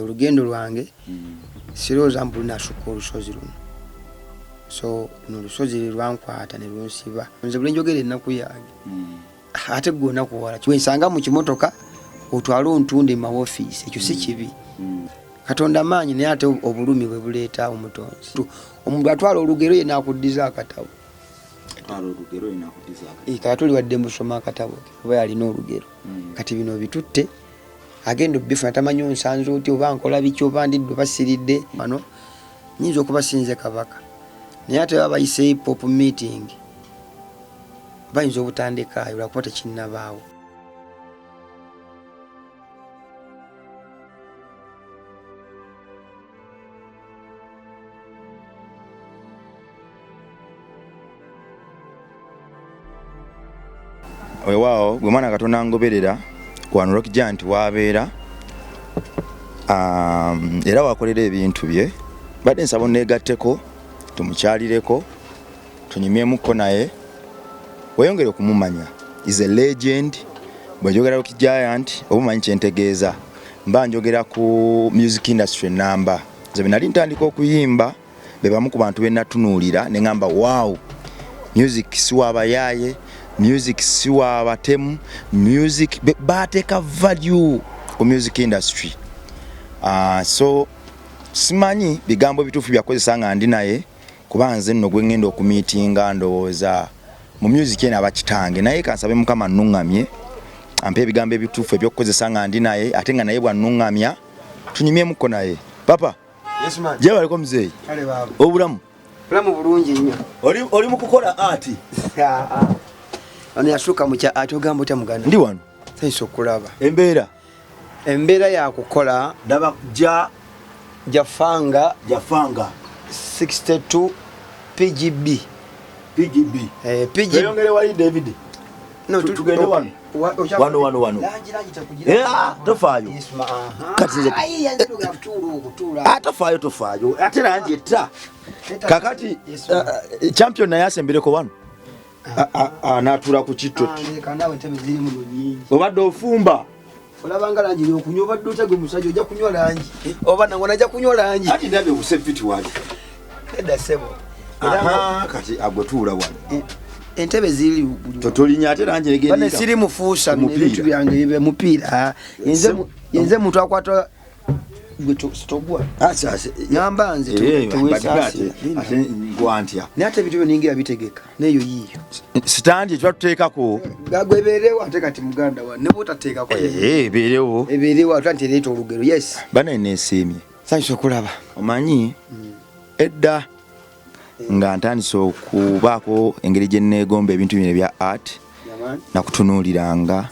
olugendo lwange sirowooza mbu lunasukka olusozi luno. So n'olusozi lwankwata ne lunsiba. Nze buli njogera ennaku yange. Ate gwe onakuwala wensanga mu kimotoka otwala ontunde mu mawofiisi, ekyo si kibi. Katonda maanyi naye ate obulumi bwe buleeta omutonzi. Omuntu atwala olugero yenna akuddiza akatabo. Kati tuli wadde musoma akatabo oba yalina olugero. Kati bino bitutte agenda obifuna tamanyi onsanze oti oba nkola biki oba ndidde oba siridde. Bano nyinza okuba sinze kabaka naye ate baba bayise hip hop meeting bayinza obutandikaayo lwakuba tekinnabaawo. Wewaawo gwe mwana Katonda ngoberera wano Rock Giant wabeera era wakolera ebintu bye badde nsaba neegatteko tumukyalireko tunyumyemuko naye weyongere okumumanya. Is a legend. Bw'enjogera Rock Giant obumanyi kyentegeeza mba njogera ku music industry namba. Nze bwe nali ntandika okuyimba be bamu ku bantu be natunuulira ne ngamba wow, music si w'abayaaye, music si w'abatemu, music bateeka value ku music industry. So simanyi bigambo bituufu byakozesa nga ndi naye kuba nze nno gwe ngenda okumiitinga ndowooza mu music eno abakitange naye kansabe Mukama nnuŋŋamye ampe ebigambo ebituufu ebyokukozesa nga ndi naye ate nga naye bwannuŋŋamya tunyumyemuko naye. Papa gye baliko muzeeyi obulamu bulungi nnyo. Oli mu kukola ati ono yasukka mu kya ati ogamba otya muganda ndi wano tayinza okulaba embeera yakukola ndaba jafanga 62 PGB yongere wali David no tugende wano tofaayo tofaayo ate langi etta kakati champion naye asembereko wano anatuula ku kitto obadde ofumba olabanga langi yokunywa obadde otya gwe musajja ojja kunywa langi oba nange najja kunywa langi ati ndabye obusepiti wali edda sebo kati agwe tuula wano entebe ziri totolinya ate langi egenda bane siri mufuusa ebintu byange bibe mupiira yenze muntu akwata gwe stogwa nyamba nze tuwesasi gwantya nate bityo ningira bitegeka neyo yiyo standi ekibatuteekako gagwebeerewo ate kati muganda wa ne botateekako ebeerewo atante leeta olugero yes bana neesiimye sanyiso okulaba omanyi edda nga ntandise okubaako engeri gye nneegomba ebintu bino ebya art nakutunuuliranga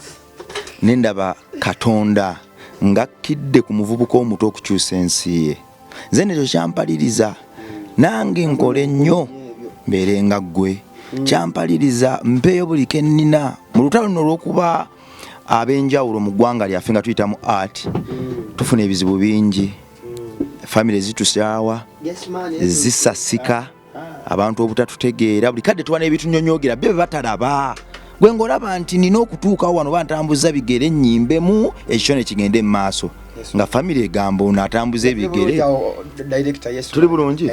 nendaba Katonda ngakkidde ku muvubuka omuto okukyusa ensi ye. Nze nekyo kyampaliriza nange nkole nnyo mbeere nga ggwe. Kyampaliriza mpeeyo buli ke nnina mu lutalo luno olw'okuba ab'enjawulo mu ggwanga lyaffe nga tuyita mu art tufuna ebizibu bingi, famire zitusaawa zisasika, abantu obutatutegeera buli kadde tuba n'ebitunyonyogera be batalaba gwe ng'olaba nti nina okutuukawo wano bantambuza bigere nyimbemu ekitone kigende mu maaso nga famire egamba ono atambuza ebigere tuli bulungi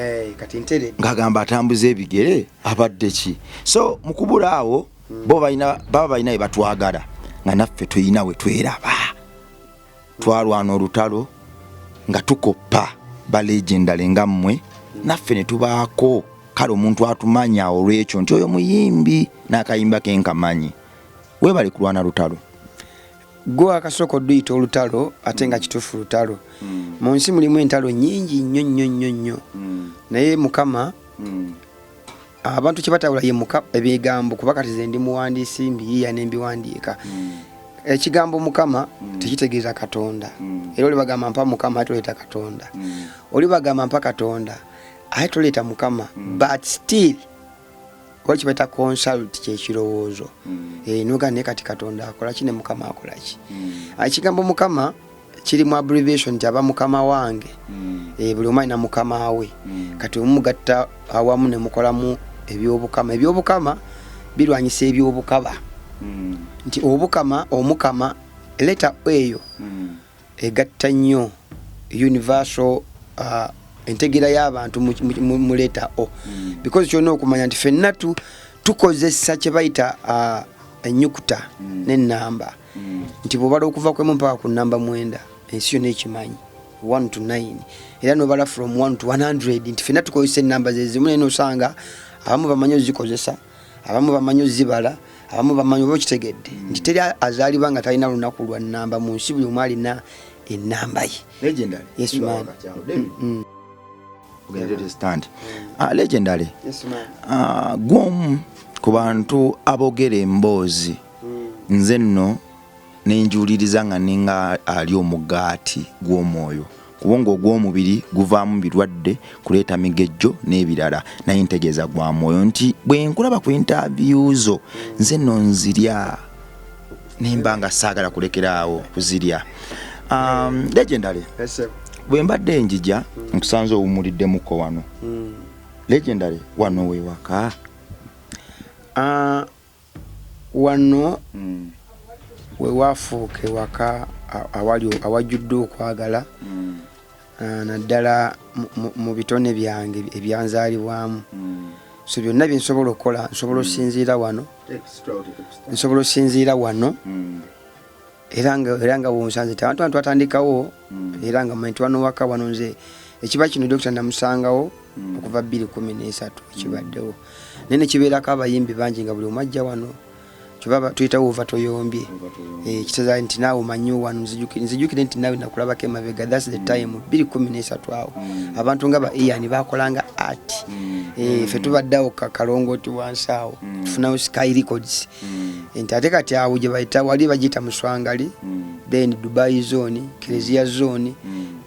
ng'agamba atambuza ebigere abadde ki. So mu kubula awo baba balina we batwagala nga naffe tuyina we tweraba twalwana olutalo nga tukoppa balegendale nga mmwe naffe ne tubaako kale omuntu atumanya olw'ekyo nti oyo muyimbi n'akayimba ke nkamanyi weebale kulwana lutalo gwe akasoko duyita olutalo ate nga kituufu lutalo mu nsi mulimu entalo nnyingi nnyo naye Mukama abantu kye batawula ye ebigambo kuba kati ze ndi muwandiisi mbiyiiya n'embiwandiika ekigambo Mukama tekitegeeza Katonda era oli bagamba mpa Mukama ate oleeta Katonda oli bagamba mpa Katonda ate toleeta Mukama but still wali kibaita consult kyekirowoozo noga ne kati Katonda akola ki ne Mukama akola ki. Ekigambo Mukama kiri mu abbreviation nti aba Mukama wange buli omu alina Mukama we kati omugatta awamu ne mukolamu ebyobukama birwanyisa ebyobukaba nti obukama omukama leta eyo egatta nnyo universal entegira y'abantu mu letter O because kyonna okumanya nti ffenna tukozesa kye bayita ennyukuta n'ennamba nti bw'obala okuva ku emu mpaka ku namba 9 ensi yonna ekimanyi 1 to 9 era n'obala from 1 to 100 nti ffenna tukozesa ennamba zezimu naye n'osanga abamu bamanyi ozikozesa abamu bamanyi ozibala abamu bamanyi oba okitegedde nti teri azaalibwa nga talina lunaku lwa nnamba mu nsi buli omu alina ennamba ye. Legendary. Yes, man. Legendary. Yes, man. Gw'omu ku bantu abogera emboozi nze nno nenjuliriza nga ninga ali omugaati gw'omwoyo kubanga ogw'omubiri guvaamu birwadde kuleeta migejjo n'ebirala naye ntegeeza gwa mwoyo nti bwe nkulaba ku interview nze nno nzirya nimba nga saagala kulekeraawo kuzirya. Legendary. Bwe mbadde njija nkusanze owumuliddemukko wano. Legendary wano wewaka? Wano wewafuuka ewaka awajjudde okwagala naddala mu bitone byange ebyanzaalibwamu. So byonna bye nsobola okukola nsobola osinziira wano era nga bwonsanze abantu twatandikawo era nga muntu wano waka wano nze ekiba kino Dr. namusangawo okuva 2013 ekibaddewo naye ne kibeerako abayimbi bangi nga buli omajja wano kibaba tuyitawo ova toyombye kitegeeza nti naawe omanyi wano nzijukire nti naawe nakulabako emabega that's the time 2013 awo abantu nga ba Ian bakolanga art ffe tubaddeawo kalongooti wansi awo tufunawo Sky Records nti ate kati awo gye bayita wali bagiyita Muswangali then Dubai zone Kezia zone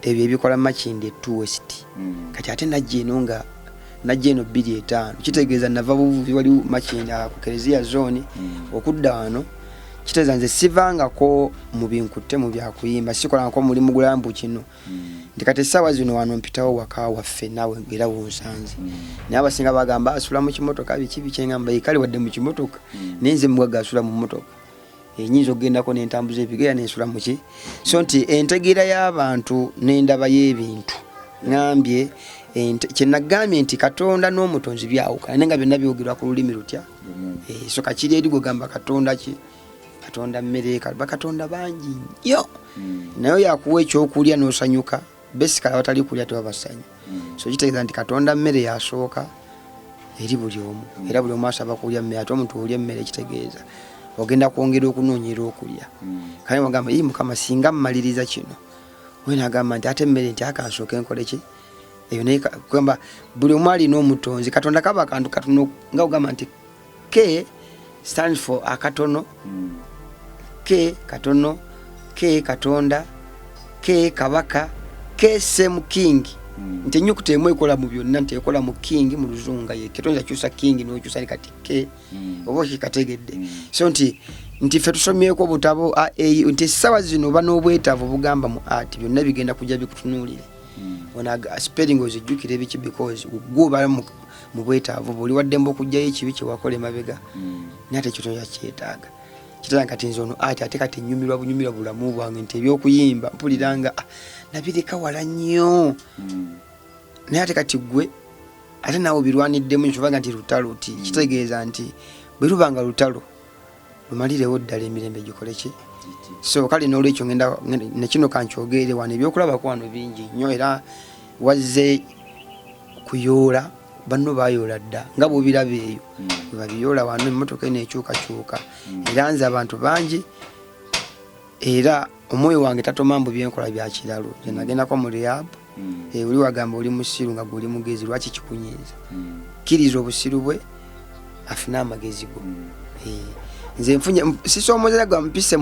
ebyo ebikola Makindye 2 West kati ate najja eno nga najja eno 2-5 kitegeeza nava buvubi wali Makindye ku Kezia zone okudda wano kitegeeza nze sivangako mu binkutte mu byakuyimba sikolangako mulimu gulambu kino nti kati essaawa zino wano mpitawo waka waffe naawe era wonsanze naye abasinga bagamba asula mu kimotoka biki bikyengamba yekale wadde mu kimotoka naye nze mugagga asula mu mmotoka enyinza okugendako n'entambuza ebigera n'ensula mu ki so nti entegeera y'abantu n'endaba y'ebintu ngambye kyenagambye nti Katonda n'omutonzi byawukana naye nga byonna byogerwa ku lulimi lutya so kakiri eri gwegamba Katonda ki Katonda mmere bakatonda bangi nnyo naye yakuwa ekyokulya n'osanyuka basically abatali kulya tebabasanyu so kitegeeza nti Katonda mmere yasooka eri buli omu era buli omu asaba kulya mmere ate omuntu olya emmere ekitegeeza ogenda kwongera okunoonyera okulya kale bagamba Mukama singa mmaliriza kino we nagamba nti ate emmere nti akansooka enkole ki eyo naye kugamba buli omu alina omutonzi Katonda kaba akantu katono nga ogamba nti K stands for akatono K katono K Katonda K kabaka K same king nti ennyukuta emu ekola mu byonna nti ekola mu king mu luzunga ye Katonda kyusa king n'okyusa kati K oba kikategedde so nti ffe tusomyeko obutabo nti essaawa zino oba n'obwetaavu bugamba mu art byonna bigenda kujja bikutunuulire spelling ozijjukire ebiki because gwoba mu bwetaavu buli waddemba okujjayo ekibi kyewakola emabega naye ate Katonda kyetaaga kitala kati nze ono ate kati nyumirwa bulamu bwange nti ebyokuyimba mpuliranga nabireka wala nnyo naye ate kati gwe ate naawe birwaniddemu nkyovanga nti lutalo ti kitegeeza nti bwe lubanga lutalo lumalirewo ddala emirembe gikole ki so kale n'olwekyo nekino kankyogere wano ebyokulabako wano bingi nnyo era wazze kuyoola banno bayoola dda nga bwobiraba eyo babiyoola wano emmotoka eneekyukakyuka era nze abantu bangi era omwoyo wange tatoma mbu byenkola bya kiralo nze nagendako mu rehab oli wagamba oli musiru nga gwe oli mugezi lwaki kikunyiiza kkiriza obusiru bwe afune amagezi go nze nfunye sisoomozera gwa mpise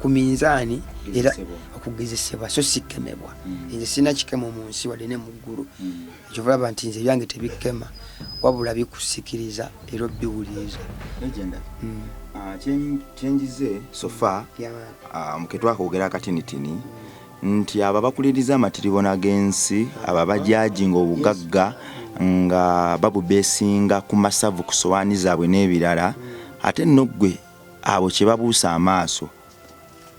ku minzaani era okugezesebwa so sikemebwa nze sina kikemo mu nsi wadde ne mu ggulu ekyo bulaba nti nze byange tebikema wabula bikusikiriza era biwuliriza kyenjize sofa muketwakoogera akatinitini nti abo abakuliriza amatiribona g'ensi abo abajajinga obugagga nga babubeesinga ku masavu ku sowaani zaabwe n'ebirala ate nno ggwe abo kye babuusa amaaso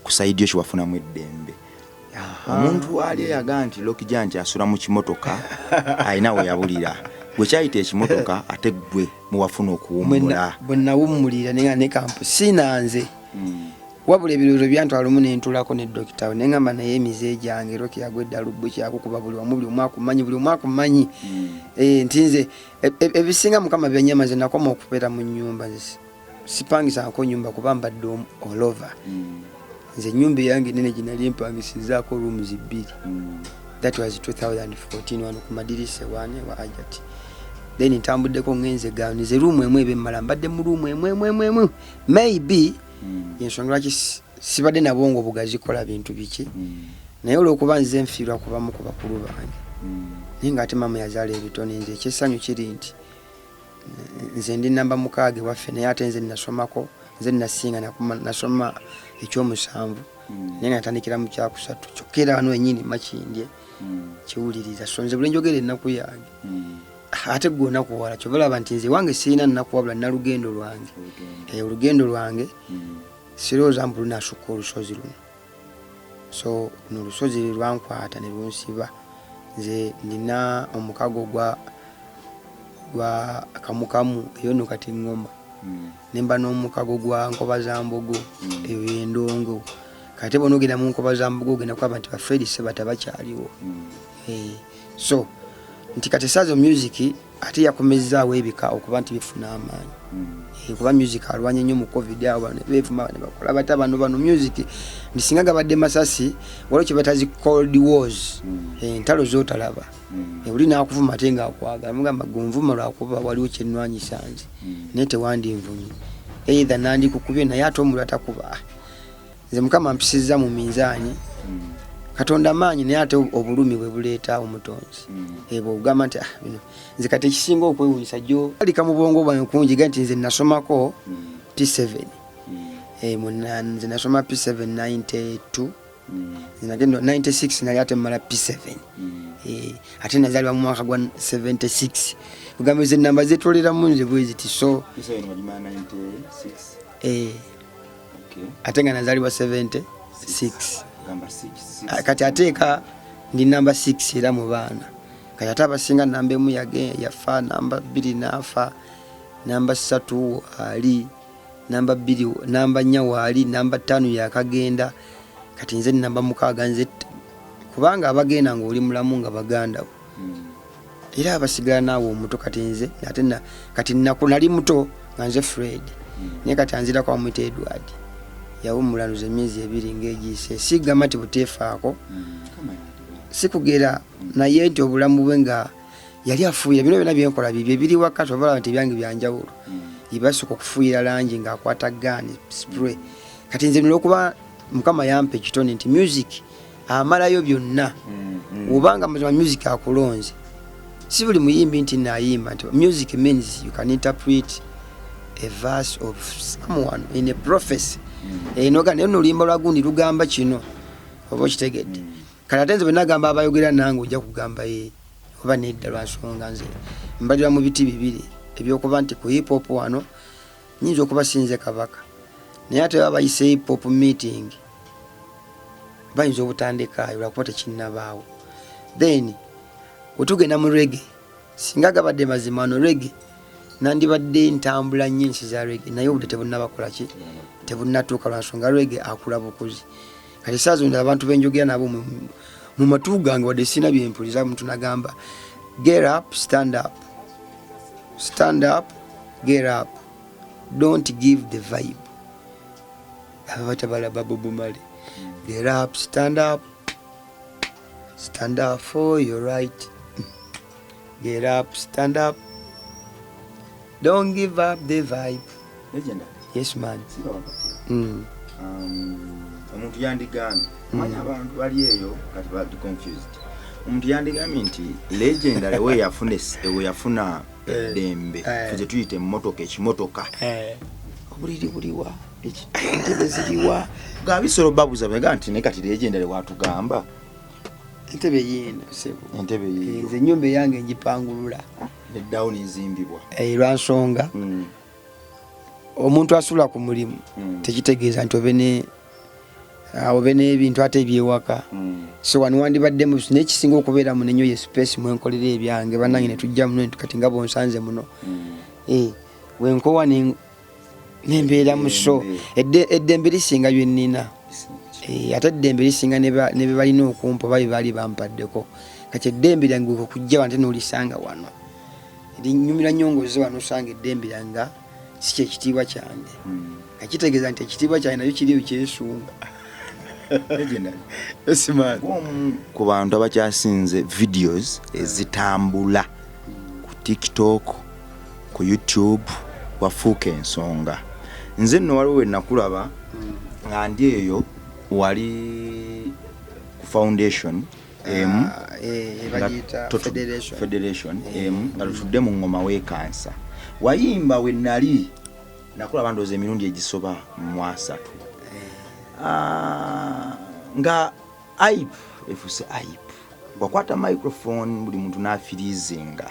ku sayidi yo kyewafunamu eddembe omuntu ali yaga nti Lokijja nti asula mu kimotoka alina we yabulira gwe kyayita ekimotoka ate gwe muwafuna okuwummula bwe nawummulira ne kampu sinanze wabula ebirowoozo byantwala omu nentulako ne dokita ne ngamba naye emize gyange Roki yagwedda lubbu kyakukuba buli wamu buli omwaka kumanyi nti nze ebisinga Mukama byannyama ze nakoma okubeera mu nnyumba sipangisako nyumba kuba mbadde all over nze ennyumba yange nene gye nali empangisizaako rooms 2 that was 2014 wano ku madirisa wane wa Ajati then ntambuddeko ngenze gaanize room emu ebemmala mbadde mu room emu maybe yensonga lwaki sibadde nabongo bugazikola bintu biki naye olwokuba nze nfiirwa kubamu ku bakulu bange naye ng'ate mama yazaala ebitone nze ekyesanyu kiri nti nze ndi namba 6 waffe naye ate nze nasomako nze nasinga nasoma ekyomusanvu naye nga natandikira mu kyakusatu kyokka era wano wenyini makindye kiwuliriza so nze buli njogera ennaku yange ate gwe onakuwala kyova olaba nti nze wange sirina nnaku wabula nina lugendo lwange olugendo lwange sirowooza mbu lunasukka olusozi luno so luno olusozi lwankwata ne lunsiba nze nina omukago gwa kamukamu eyo no kati ngoma nemba n'omukago gwa nkoba za mbogo eyo endongo kati bonogenda mu nkoba za mbogo ogenda kwaba nti bafredi sebata bakyaliwo so nti kati sazo music ate yakomezaawo ebika okuba nti bifuna amaanyi kuba music alwanye nnyo mu covid awo bano bevuma ne bakola bata bano music ndisinga gabadde masasi waliwo kye batazi cold wars entalo zootalaba uli naakuvuma ate ngaakwagala mugamba gunvuma lwakuba waliwo kyenwanyisa nze naye tewandinvumye either nandikukubye naye ate omulwa atakuba nze Mukama mpisizza mu minzaani Katonda maanyi naye ate obulumi bwe buleeta omutonzi ebo ugamba nti bino nze kati ekisinga okwewunyisa jjo alika mu bwongo bwange kunjiga nti nze nasomako P7 nze nasoma P7 92 nagenda 96 nali ate mmala P7 ate nazaalibwa mu mwaka gwa 76 ugamba nze namba zetoleramu nze bwe ziti so ate nga nazaalibwa 76 kati ateeka ndi namba 6 era mu baana kati ate abasinga namba emu yafa namba 2 nafa namba 3 ali namba 2 namba 4 wali namba 5 yakagenda kati nze namba 6 nze kubanga abagenda ng'oli mulamu nga baganda era abasigala naawe omuto kati nze ate kati nali muto nga nze Fred naye kati anzira kwa mwita Edward yawumulanuza emyezi 2 ng'egiise sigamba nti buteefaako sikugera naye nti obulamu bwe nga yali afuuya bino byonna byenkola bibye biri wakati obalaba nti byange byanjawulo ibasooka okufuuyira langi ng'akwata gaani spray kati nze nolwokuba Mukama yampa ekitone nti music amalayo byonna obanga mazima music akulonze si buli muyimbi nti naayimba nti music means you can interpret a verse of someone in a prophecy enoga naye nolimba lwagundi lugamba kino oba okitegedde kati ate nze bwe nagamba abayogera nange ojja kugamba oba nedda lwansonga nze mbalira mu biti 2 ebyokuba nti ku hip hop wano nyinza okuba sinze kabaka naye ate babayise hip hop meeting bayinza obutandikaayo lwakuba tekinnabaawo then wetugenda mu reggae singa gabadde mazima ano reggae nandibadde ntambula nnyo ensi za reggae naye obudde tebunnabakola ki tebunnatuuka lwansonga reggae akula bukuzi kati saa zonna abantu benjogera nabo mu matu gange wadde sina byempuliriza muntu nagamba get up, stand up, get up, don't give the vibe abatabala Bob Marley get up, stand up for your right, get up, stand up, don't give up the vibe. Legend. Yes man. Omuntu yandigambye manya abantu bali eyo kati bali confused. Omuntu yandigambye nti legendary we yafuna eddembe tuze tuyite emmotoka ekimotoka obuliri buliwa entebe ziriwa gabisoro babuza bega nti ne kati legendary watugamba entebe yino sebo entebe yino nze nyumba yange njipangulula ne down nzimbibwa lwansonga omuntu asula ku mulimu tekitegeeza nti obene awo bene ebintu ate ebyewaka so wano wandibadde mu n'ekisinga okubeera mu nenyo ye space mwenkolera ebyange bannange ne tujja muno kati nga bonsanze muno wenkowa nembeera mu so eddembe lisinga byennina ate eddembe lisinga ne be balina okumpa babi baali bampaddeko kati eddembe lyange okujja wante n'olisanga wano linyumira nnyo ng'ozze wano osanga eddembe lyange si kyekitiibwa kyange akitegeeza nti ekitiibwa kyange nayo kiriyo kyesunga ku bantu abakyasinze videos ezitambula ku TikTok ku YouTube wafuuka ensonga nze nno waliwo wenakulaba nga ndi eyo wali ku foundation federation nga tutudde mu ngoma weekansa wayimba we nali nakulaba ndooza emirundi egisoba mu 3 nga aip efuse aip wakwata microphone buli muntu n'afirizinga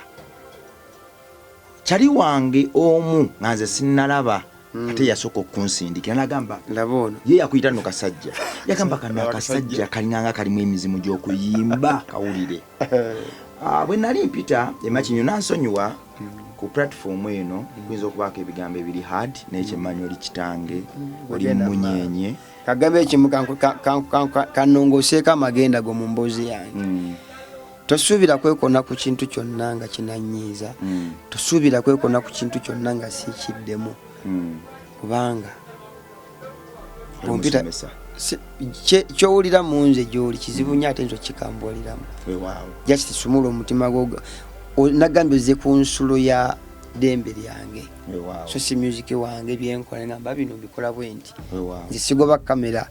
kyali wange omu nga nze sinnalaba ate yasooka okunsindikira nagamba labono ye yakuyita nno kasajja yagamba kano akasajja kalinganga kalimu emizimu gy'okuyimba kawulire bwe nali mpita emakinyo nansonyiwa ku platform eno kuyinza okubaako ebigambo ebiri hard n'ekyemanyi oli kitange oli munyenye kagambe ekimu kanongoseeko amagenda go mu mboozi yange tosuubira kwekona ku kintu kyonna nga kinanyiiza tosuubira kwekona ku kintu kyonna nga siikiddemu kubanga kompyuta kyowulira mu nze gy'oli kizibu nnyo ate nso kikambuuliramu just sumula omutima gwo nagambye ozze ku nsulo ya ddembe lyange so si music wange byenkola ngamba bino mbikola bwe nti nze sigoba kamera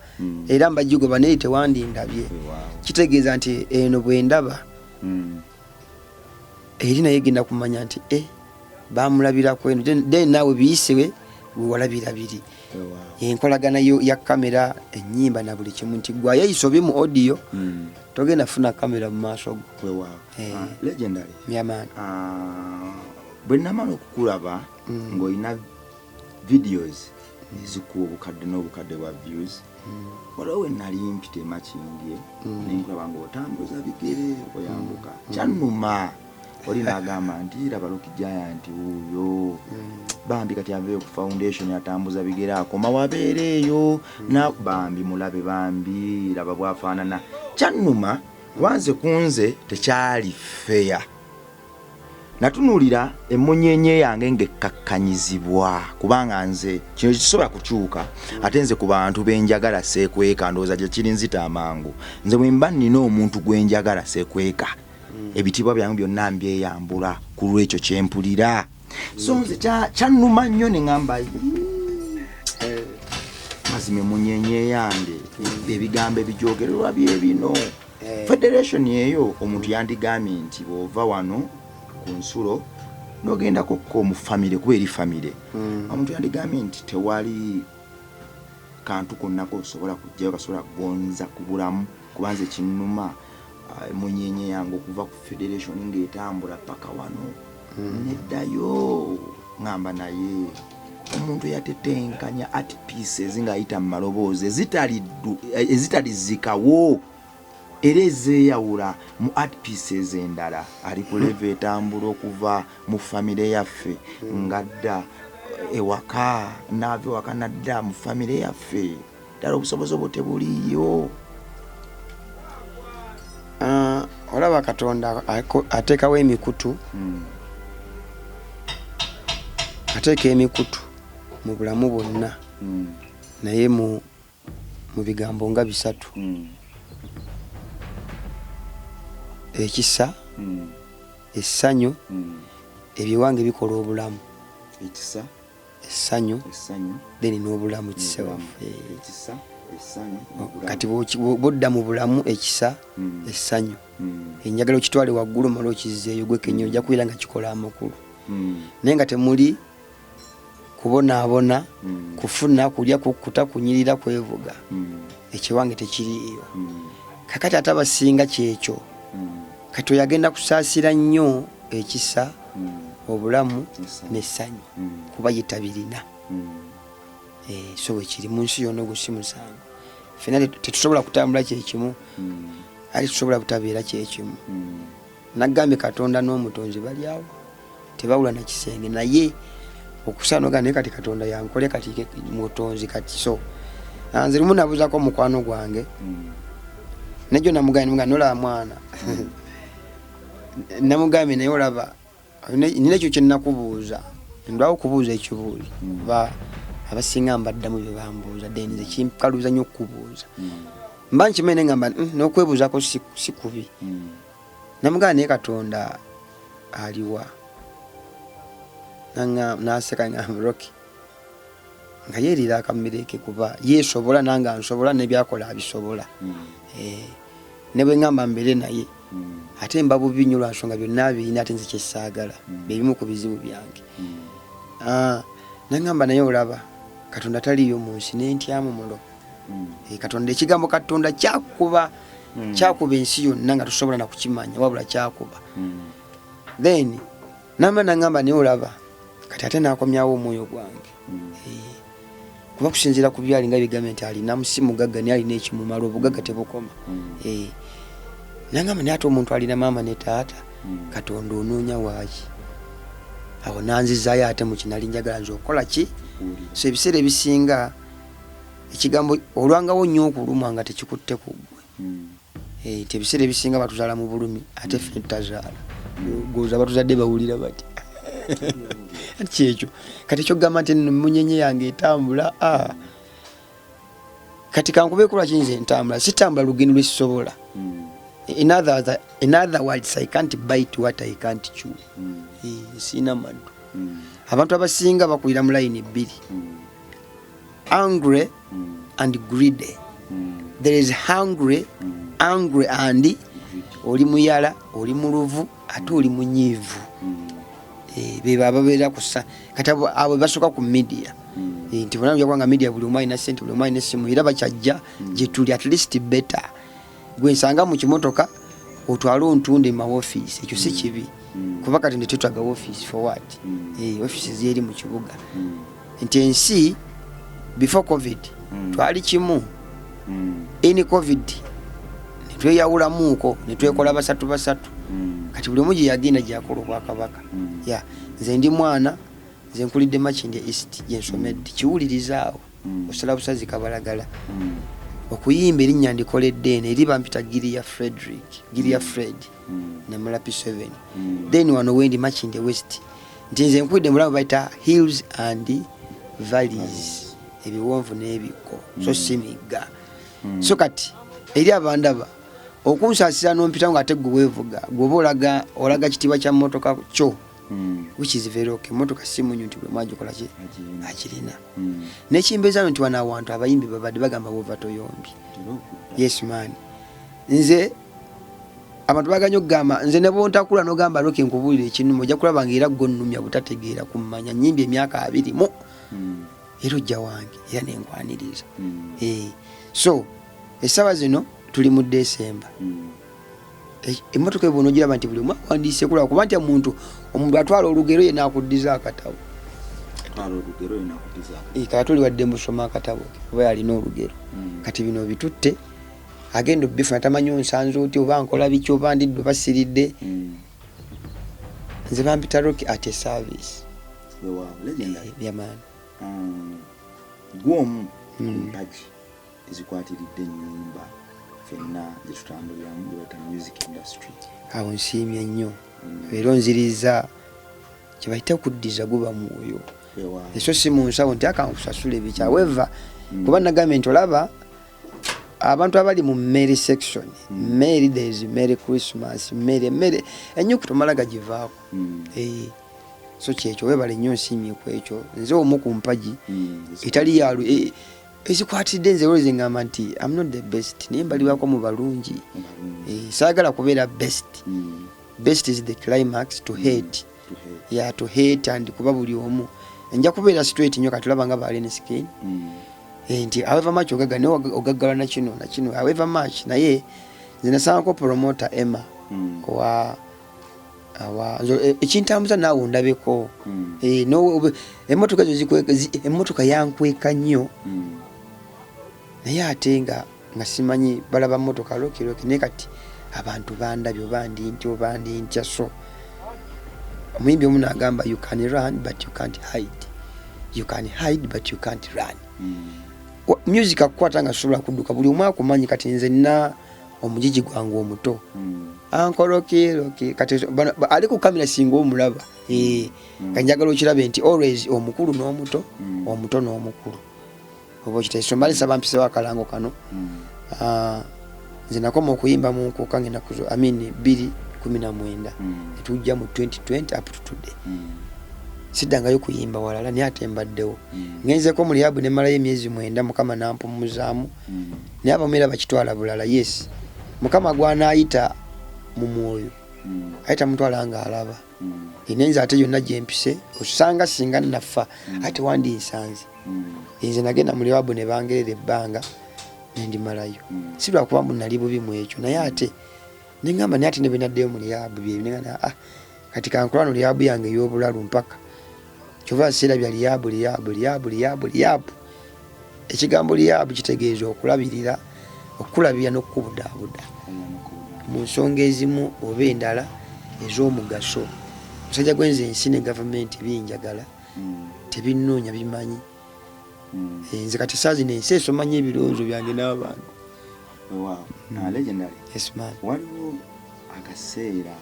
era mbagigoba naye tewandindabye kitegeeza nti eno bwe ndaba eri naye genda kumanya nti bamulabirako eno then naawe biyisewe wewalabira biri enkolagana ya kamera ennyimba na buli kimu nti gwayeyiso bi mu audio togenda funa kamera mu maaso go legendary myamaani bwe namala okukulaba ng'olina videos ezikuwa obukadde n'obukadde bwa views waliwo we nali mpita emakindye nenkulaba ng'otambuza bigere oyambuka kyannuma oli n'agamba nti laba Rock Giant wuuyo bambi kati aveeyo ku foundation atambuza bigere akoma wabeere eyo bambi mulabe bambi laba bwafaanana kyannuma wanze kunze tekyali feya natunuulira emunyenye yange ng'ekkakkanyizibwa kubanga nze kino kisobola kukyuka ate nze ku bantu benjagala seekweka ndowooza gye kiri nzita amangu nze bwe mba nnina omuntu gwe njagala seekweka ebitiibwa byange byonna mbyeyambula ku lwekyo kyempulira so nze kyannuma nnyo ne ŋŋamba mazima emunyenye yange ebigambo ebijoogererwa bye bino federation eyo omuntu yandigambye nti bw'ova wano ku nsulo n'ogendako mu famire kuba eri famire omuntu yandigambye nti tewali kantu konna kosobola kujjayo kasobola kugonza ku bulamu kubanza ekinnuma emunyenye yange okuva ku federation ng'etambula paka wano neddayo ŋŋamba naye omuntu yatetenkanya art pieces ng'ayita mu maloboozi ezitalizikawo era ezeeyawula mu art pieces endala ali ku leve etambula okuva mu famire yaffe ngadda ewaka naava ewaka nadda mu famire yaffe ddala obusobozi obwo tebuliyo. Olaba Katonda ateekawo emikutu ateeka emikutu mu bulamu bwonna naye mu bigambo nga 3 ekisa essanyu ebiwange bikola obulamu ekisa essanyu then n'obulamu kisewaffe kati bodda mu bulamu ekisa essanyu enjagala okitwale waggulu mala okizzeeyo gwe kenyini ojja kubeera nga kikola amakulu naye nga temuli kubonaabona kufuna kulya kukkuta kunyirira kwevuga ekiwange tekiriiyo kakati ate abasinga kyekyo kati oyagenda kusaasira nnyo ekisa obulamu n'essanyu kuba ye tabirina so bwe kiri mu nsi yonna gusi musango ffenna tetusobola kutambula kyekimu ali tusobola butabeera kyekimu nagambye Katonda n'omutonzi bali awo tebawula na kisenge naye okusaanoga naye kati Katonda yankole kati mutonzi kati so nze lumu nabuuzako mukwano gwange nejo namugambye nolaba mwana namugambye naye olaba nina ekyo kye nnakubuuza ndwawo okubuuza ekibuuzo ba abasinga mbaddamu bye bambuuza then nze kimkaluuza nnyo okubuuza mba nkimene ngamba n'okwebuuzako si kubi namugambye naye Katonda aliwa naseka ngamba Rocky nga yeerira akamireke kuba yeesobola nanga nsobola nebyakola abisobola ne bwe ngamba mbere naye ate mba bubi nnyo lwansonga byonna birina ate nze kyesaagala bebimu ku bizibu byange nangamba naye olaba Katonda taliyo mu nsi n'entyamu mulo Katonda ekigambo Katonda kyakuba ensi yonna nga tusobola na kukimanya wabula kyakuba then nangamba naye olaba kati ate nakomyawo omwoyo gwange kuba kusinziira ku byali nga bigambe nti alina musimugagga naye alina ekimumala obugagga tebukoma nangamba naye ate omuntu alina maama ne taata Katonda onoonya waaki awo nanzizaayo ate mu kinali njagala nze okola ki so ebiseera ebisinga ekigambo olwangawo nnyo okulumwa nga tekikutte ku ggwe ebiseera ebisinga batuzaala mu bulumi ate ffe tutazaala goza batuzadde bawulira bati kyekyo kati ekyokugamba nti munyenye yange etambula kati kankubeeko lwaki nze entambula sitambula lugendo lwesisobola in other words I can't bite what I can't chew sina maddu abantu abasinga bakulira mu line bbiri angry and greedy there is angry and oli muyala oli muluvu ate oli munyiivu beba ababeera kusa kati abo basoka ku media nti bona yakwanga media buli omwe alina ssente buli omwe alina essimu era bakyajja gye tuli at least better gwe nsanga mu kimotoka otwala ontunde ma office ekyo si kibi kuba kati ne tetwaga office for what offices yeri mu kibuga nti ensi before covid twali kimu in covid netweyawulamuuko netwekola basatu kati buli omu gye yagenda gyakola obwakabaka nze ndi mwana nze nkulidde Makindye East gyensomedde kiwulirizaawo osala busazi Kabalagala okuyimba erinnya ndikoledde eno eri bampita Giria Fred ne Mulapi 7 then wano wendi Makindye West nti nze nkulidde mulamu bayita hills and valleys ebiwonvu n'ebiko so simigga so kati eri abandaba okunsaasira n'ompitawo nga ate gwe weevuga gwoba olaga kitiibwa kya mmotoka kyo which is very okay motoka simunyu nti bwe mwagikola ki akirina nekimbeeza nti wana awantu abayimbi babadde bagamba bwova toyombi yes man nze abantu baganya okugamba nze ne bontakula n'ogamba Rocky nkubuulira ekinuma ojja kulaba nga era ggonnumya butategeera kummanya nyimbye emyaka 20 era ojja wange era nenkwaniriza so essaawa zino tuli mu December emmotoka ebona ogiraba nti buli omwe awandiise kulaba kuba nti omuntu atwala olugero ye nakuddiza akatabo kati tuli wadde musoma akatabo oba yalina olugero kati bino bitutte agenda obifuna tamanyi onsanze oti oba nkola biki oba ndidde oba siridde nze bampita Rocky at a service byamaani gwomu mpagi ezikwatiridde ennyumba fenna zetutambuliramu gyebata music industry awo nsiimye nnyo era onziriza kyebayita okuddiza guba mwoyo eso si mu nsawo nti akankusasula ebiki however kuba nagambye nti olaba abantu abali mu Merry section Merry days Merry Christmas Merry ennyukuta omala gagivaako so kyekyo webale nnyo nsiimye ku ekyo nze omu ku mpagi etali yalu ezikwatidde nze olwezi ngamba nti I'm not the best naye mbalibwako mu balungi saagala kubeera best is the climax to hate to hate and kuba buli omu nja kubeera straight nnyo kati olaba nga balina skin nti however much ogaga naye ogaggala na kino however much naye nze nasangako promoter Emma ekintambuza naawe ondabeko emmotoka yankweka nnyo naye ate nga nga simanyi balaba motoka lokiroki naye kati abantu bandabyo bandi ntya. So omuyimbi omu n'agamba you can run but you can't hide, you can hide but you can't run. Music akukwata nga sobola kudduka buli omwe akumanyi. Kati nze nina omujiji gwange omuto ankolokiroki kati ali ku kamera singa omulaba nga njagala okirabe nti always omukulu n'omuto, omuto n'omukulu oba okiteeso mbalisa bampisewo akalango kano. Nze nakoma okuyimba mu nkuuka ngenda kuzo 2019 netujja mu 2020 up to today. Siddangayo kuyimba walala naye ate mbaddewo ngenzeko mu liabu ne malayo emyezi 9 Mukama nampumuzaamu naye abamera bakitwala bulala. Yes, Mukama gwanaayita mu mwoyo ayita mutwala nga alaba inenza ate yonna gyempise osanga singa nnafa ate wandinsanze. Nze nagenda mu liabu ne bangerera ebbanga nendimalayo si lwakuba mbu nali bubi mu ekyo naye ate nengamba naye ate ne benaddeyo mu liabu byebinengana kati kankulano liabu yange ey'obulalu mpaka kyova seera bya liabu. Ekigambo liabu kitegeeza okulabirira, okulabira n'okukubudaabuda mu nsonga ezimu oba endala ez'omugaso. Musajja gwenze ensi ne gavumenti binjagala tebinnoonya bimanyi. Nze kati saazi nensi esomanya ebirowoozo byange n'abantu. Legendary. Yes man. Waliwo akaseera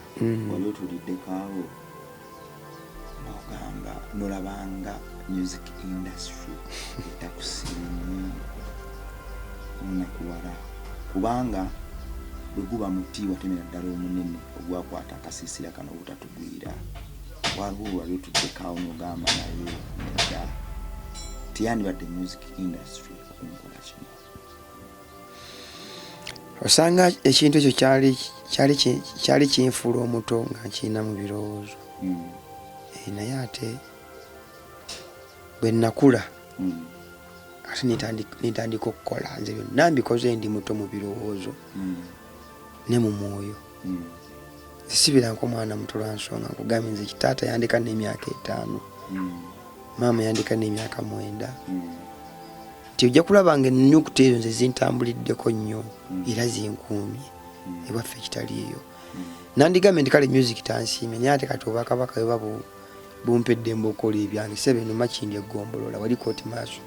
wali otuliddekaawo n'ogamba n'olabanga music industry etakusiimye onakuwala kubanga bwe guba muti watemera ddala omunene ogwakwata akasiisira kano obutatugwira. Waliwo wali otuddekaawo n'ogamba naye nedda tiyandibadde music industry okunkola kino. Osanga ekintu ekyo kyali kinfuula omuto nga nkirina mu birowoozo naye ate bwe nnakula ate nitandika okukola nze byonna mbikoze ndi muto mu birowoozo ne mu mwoyo. Sibira nk'omwana muto lwa nsonga nkugambye nze kitaata yandika n'emyaka 5 maama yandika n'emyaka 9 nti ojja kulaba nga ennyukuta ezo nze zintambuliddeko nnyo era zinkuumye ewaffe kitali eyo. Nandigambye nti kale music tansiimye naye ate kati obwakabaka bwe baba bumpeddembe okukola ebyange sebe no makindi eggombolola wali kooti maaso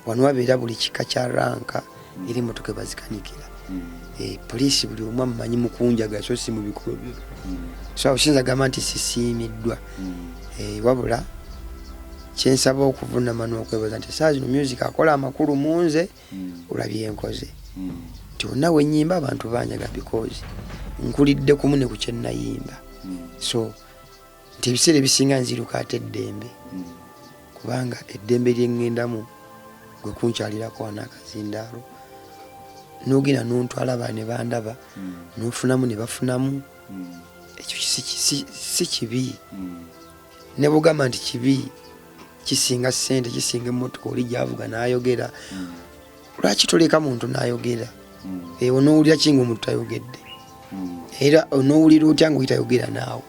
wano wabeera buli kika kya ranka eri motoka bazikanikira poliisi buli omu amumanyi mukunjaga so si mu bikubo byo so osinza gamba nti sisiimiddwa wabula kyensaba okuvunama n'okwebaza nti saa zino music akola amakulu mu nze olabye enkoze nti wonna wennyimba abantu banjaga because nkulidde kumu ne ku kyennayimba so nti ebiseera ebisinga nziruka ate eddembe kubanga eddembe lyeng'endamu gwe kunkyalirako wanaakazindaalo n'ogenda n'ontwala abaana ne bandaba n'ofunamu ne bafunamu ekyo si kibi ne bugamba nti kibi kisinga ssente kisinga emmotoka oli gy'avuga n'ayogera lwaki toleka muntu n'ayogera onoowulira kinga omuntu tayogedde era onoowulira otya nga oyitayogera naawe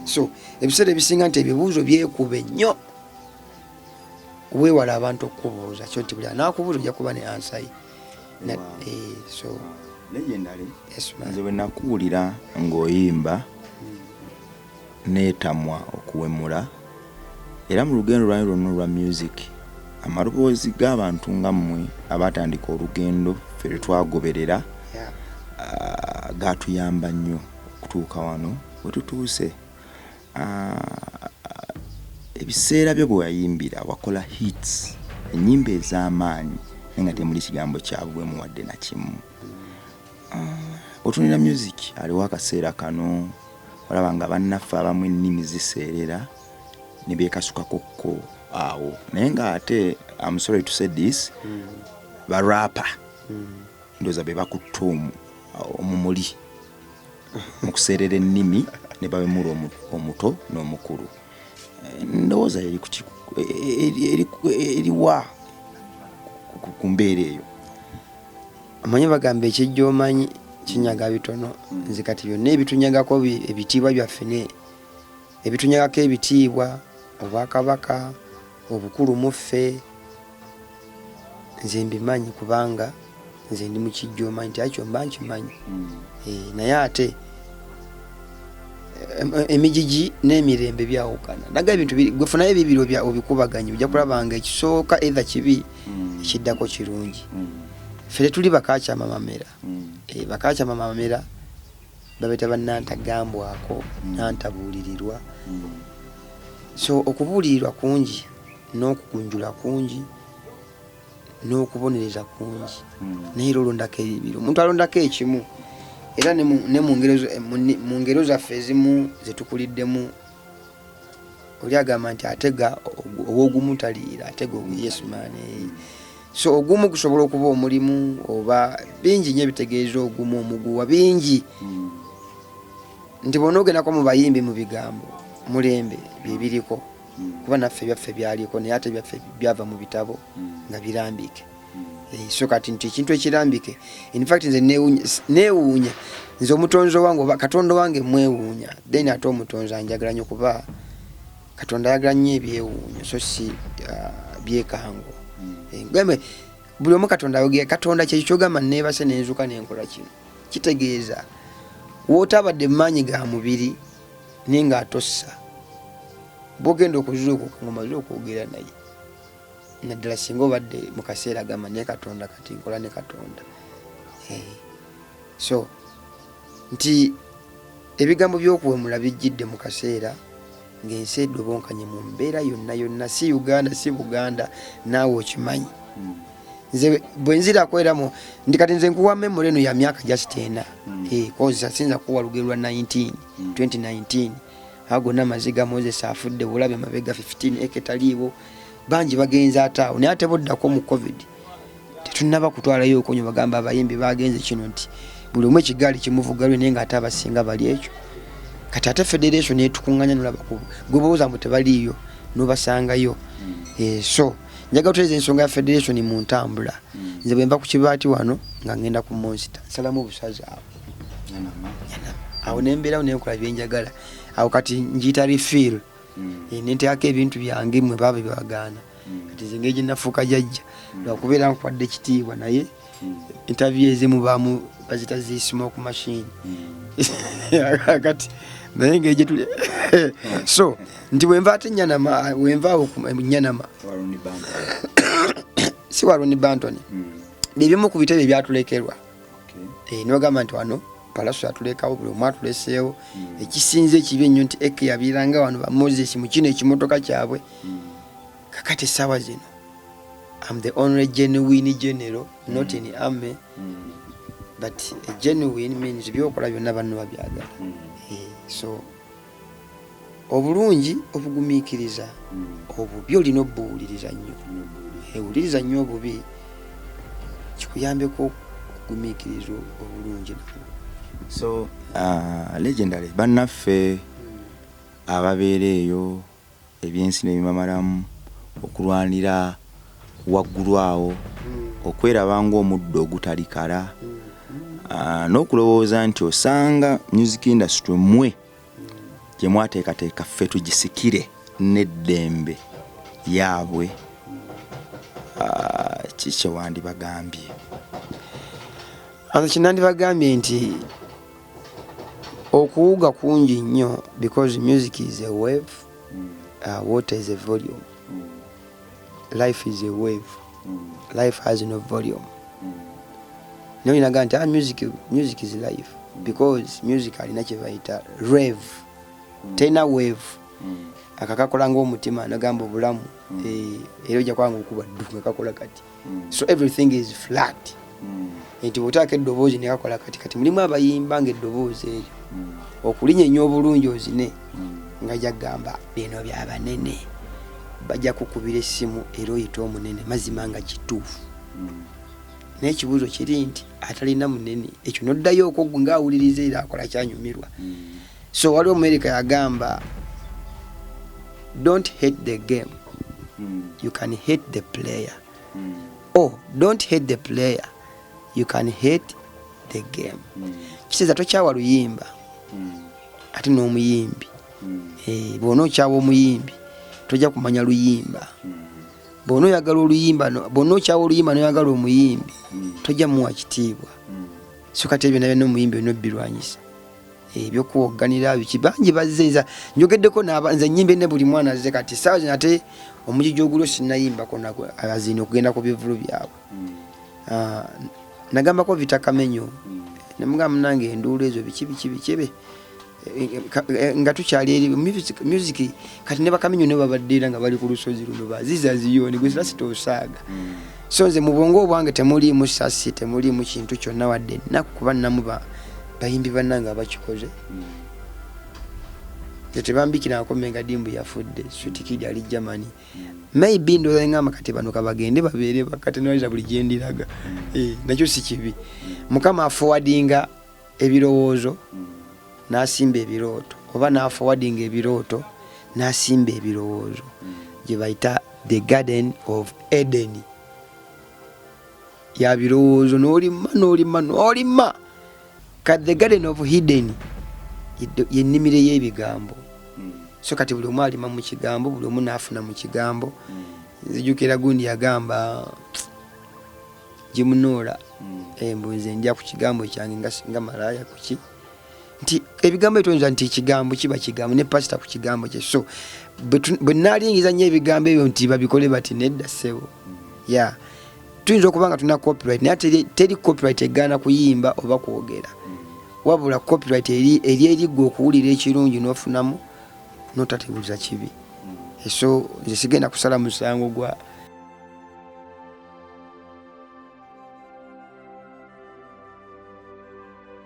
so ebiseera ebisinga nti ebibuuzo byekube nnyo weewala abantu okukubuuza kyo nti buli anaakubuuza ojja kuba ne ansayi so legendary nze bwe nakuwulira ng'oyimba neetamwa okuwemula era mu lugendo lwange lwonna olwa music amaloboozi g'abantu nga mmwe abatandika olugendo ffe lwe twagoberera gaatuyamba nnyo okutuuka wano we tutuuse. Ebiseera byo bwe wayimbira wakola hits ennyimba ez'amaanyi naye nga temuli kigambo kyabwemu wadde na kimu. Otunira music aliwo akaseera kano olaba nga bannaffe abamu ennimi ziseerera ne beekasukakokko awo naye ng'ate I'm sorry to say this barapa ndowooza be bakutta omumuli mu kuseerera ennimi ne bawemula omuto n'omukulu. Ndowooza eriwa ku mbeera eyo. Omanyi bagamba ekijja omanyi kinyaga bitono. Nze kati byonna ebitunyagako ebitiibwa byaffe ebitunyagako ebitiibwa obwakabaka obukulu mu ffe nze mbimanyi kubanga nze ndi mu Kijjoma nti akyo mba nkimanyi naye ate emijiji n'emirembe byawukana naga ebintu gwefunayo ebibiro bya obikubaganye ojja kulabanga ekisooka either kibi ekiddako kirungi fere tuli bakakyama mamera bakakyama mamera babeta bannantagambwako nantabuulirirwa so okubuulirirwa kungi n'okugunjula kungi n'okubonereza kungi naye olondako ebibiro omuntu alondako ekimu era ne mu ngero zaffe ezimu zetukuliddemu oli agamba nti atega owogumu taliira atega yes man so ogumu kusobola okuba omulimu oba bingi nnyo ebitegeeza ogumu omuguwa bingi nti bonogenako mu bayimbi mu bigambo mulembe bibiriko kuba naffe byaffe byaliko naye ate byaffe byava mu bitabo nga birambike so kati nti ekintu ekirambike in fact nze neewuunya nze omutonzo wange oba katonda wange mwewuunya then ate omutonzo anjagala nnyo kuba katonda ayagala nnyo ebyewuunya so si byekango gambe buli omu katonda ayogera katonda kyekyogamba neebase nenzuka nenkola kino kitegeeza wootabadde mu maanyi ga mubiri naye nga atossa bwogenda okuzuuka ngomaze okwogera naye naddala singa obadde mu kaseera gamba naye katonda kati nkola ne katonda so nti ebigambo by'okuwemula bijjidde mu kaseera ng'ensi eddobonkanye mu mbeera yonna si Uganda si Buganda naawe okimanyi nze bwe nzirako eramu ndi kati nze nkuwa memory eno ya myaka just 4 koza sinza kuwa lugero lwa 2019 agona maziga Moses afudde bulabe mabega 15 eketaliiwo banji bagenza ataawo naye ate boddako mu covid tetunaba kutwalayo okonyo bagamba abayimbi bagenze kino nti buli omwe ekigaali kimuvugalwe naye nga ate abasinga bali ekyo kati ate federation etukunganya nolaba gwe bowooza mbu tebaliiyo nobasangayo so njaga tuteeza ensonga ya federation mu ntambula nze bwe mba ku kibaati wano nga ngenda ku Monster nsalamu obusazi awo awo nembeerawo nenkola byenjagala awo kati njiyita refill nenteako ebintu byange mwe baba bebagaana kati nze ngeje nafuuka jajja lwakubeera nkwadde ekitiibwa naye interview ezimu baamu bazita zi smoke machine kati naye ngeje tuli so nti bwe nva ate Nyanama bwe nvaawo Nyanama si Waruni Banton bibimu ku bitebe byatulekerwa nibagamba nti wano palaso atulekawo buli omu atuleseewo ekisinze ekibi ennyo nti eke yabiranga wano ba Moses mu kino ekimotoka kyabwe kakati essaawa zino I'm the only genuine general not in army but a genuine means byokola byonna banno babyagala so obulungi obugumiikiriza obubi olina obuwuliriza nnyo ewuliriza nnyo obubi kikuyambeko okugumiikiriza obulungi so legendary bannaffe ababeera eyo ebyensi nebimamalamu okulwanira waggulu awo okweraba ng'omuddo ogutalikala n'okulowooza nti osanga music industry mmwe gye mwateekateeka ffe tugisikire n'eddembe yaabwe kikye wandibagambye kinandibagambye nti okuwuga kungi nnyo because music is a wave water is a volume life is a wave life has no volume naye inaga nti music is life because music alina kye bayita rave tena wave akakakola ng'omutima nagamba obulamu era ojja kwanga okuba ddu kakola kati so everything is flat nti bw'otaako eddoboozi ne kakola kati mulimu abayimba ng'eddoboozi eryo okulinya ennyo obulungi ozine nga jagamba bino byabanene bajja kukubira essimu era oyita omunene mazima nga kituufu n'ekibuuzo kiri nti atalina munene ekyo noddayo okwo ng'awuliriza era akola kyanyumirwa so waliwo America yagamba don't hate the game you can hate the player don't hate the player you can hate the game kiteeza tokyawa luyimba ate n'omuyimbi bw'ona okyawa omuyimbi tojja kumanya luyimba bono yagala oluyimba bono kyawo oluyimba no yagala omuyimbi tojja muwa kitiibwa so kati ebyo nabyo n'omuyimbi no birwanyisa ebyokuwogganira biki bangi bazzeeza njogeddeko nze nyimbe ne buli mwana azze kati saawa zino ate omujiji ogulo sinnayimbako azina okugenda ku bivulu byabwe nagambako vitakamenyo nemugamba munange enduulu ezo biki nga tukyali eri music kati ne bakamenyo ne babaddeera nga bali ku lusozi luno baziza ziyoni gwe sita osaaga so nze mu bwongo bwange temuliimu sasi temuliimu kintu kyonna wadde ennaku kuba nnamu bayimbi bannange abakikoze tebambikirako menga dimbu yafudde sutikidi ali Germany maybe ndoza ngamba kati bano kabagende babeere bakati noza buli gyendiraga nakyo si kibi mukama forwardinga ebirowoozo nasimba ebirooto oba na forwardinga ebirooto nasimba ebirowoozo gye bayita the garden of Eden ya birowoozo n'olima kati the garden of Eden yennimire y'ebigambo so kati buli omu alima mu kigambo buli omu naafuna mu kigambo nzijukira gundi yagamba Jimunoola mbunze ndya ku kigambo kyange nga malaya kuki nti ebigambo etonza nti kigambo kiba kigambo ne pastor ku kigambo kye so bwe nalingiza nnyo ebigambo ebyo nti babikole bati nedda ssebo tuyinza okubanga tuna copyright naye teri copyright egaana kuyimba oba kwogera wabula copyright erigwe okuwulira ekirungi n'ofunamu n'otatebuuza kibi so nze sigenda kusala musango gwa